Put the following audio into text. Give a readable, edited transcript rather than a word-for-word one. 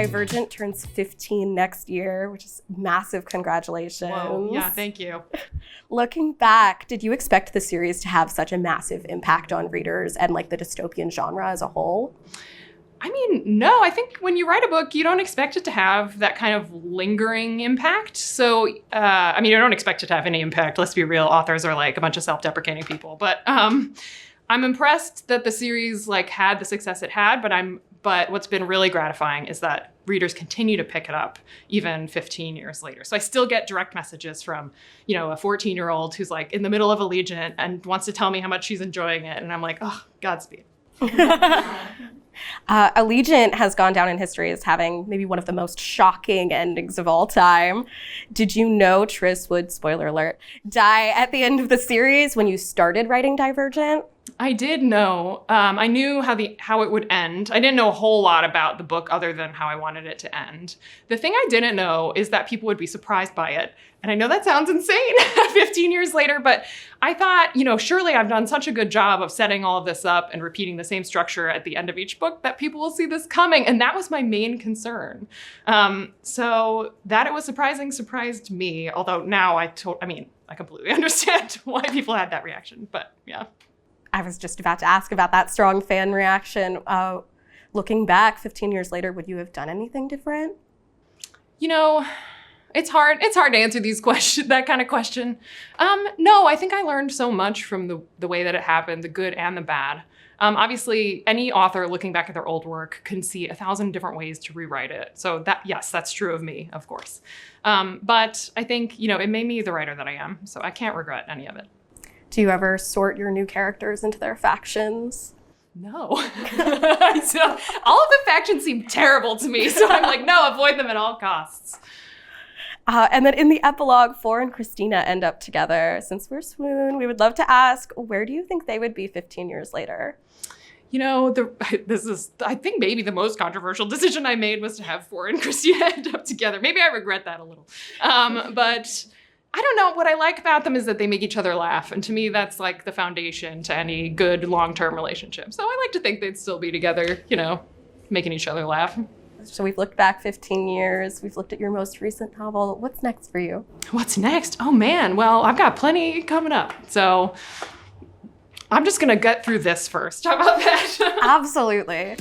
Divergent turns 15 next year, which is massive congratulations. Whoa, yeah, thank you. Looking back, did you expect the series to have such a massive impact on readers and like the dystopian genre as a whole? I mean, no, I think when you write a book, you don't expect it to have that kind of lingering impact. So, I mean, you don't expect it to have any impact. Let's be real. Authors are like a bunch of self-deprecating people. But I'm impressed that the series like had the success it had. But what's been really gratifying is that readers continue to pick it up even 15 years later. So I still get direct messages from, a 14-year-old who's like in the middle of Allegiant and wants to tell me how much she's enjoying it. And I'm like, oh, Godspeed. Allegiant has gone down in history as having maybe one of the most shocking endings of all time. Did you know Tris would, spoiler alert, die at the end of the series when you started writing Divergent? I did know. I knew how it would end. I didn't know a whole lot about the book other than how I wanted it to end. The thing I didn't know is that people would be surprised by it. And I know that sounds insane 15 years later, but I thought, surely I've done such a good job of setting all of this up and repeating the same structure at the end of each book that people will see this coming. And that was my main concern. So that it was surprising surprised me. Although now I completely understand why people had that reaction, but yeah. I was just about to ask about that strong fan reaction. Looking back 15 years later, would you have done anything different? It's hard to answer that kind of question. No, I think I learned so much from the way that it happened, the good and the bad. Obviously, any author looking back at their old work can see 1,000 different ways to rewrite it. So yes, that's true of me, of course. But I think, it made me the writer that I am. So I can't regret any of it. Do you ever sort your new characters into their factions? No. So, all of the factions seem terrible to me. So I'm like, no, avoid them at all costs. And then in the epilogue, Four and Christina end up together. Since we're Swooon, we would love to ask, where do you think they would be 15 years later? This is, I think maybe the most controversial decision I made was to have Four and Christina end up together. Maybe I regret that a little. But I don't know. What I like about them is that they make each other laugh. And to me, that's like the foundation to any good long-term relationship. So I like to think they'd still be together, making each other laugh. So we've looked back 15 years. We've looked at your most recent novel. What's next for you? What's next? Oh, man. Well, I've got plenty coming up. So I'm just going to get through this first. How about that? Absolutely.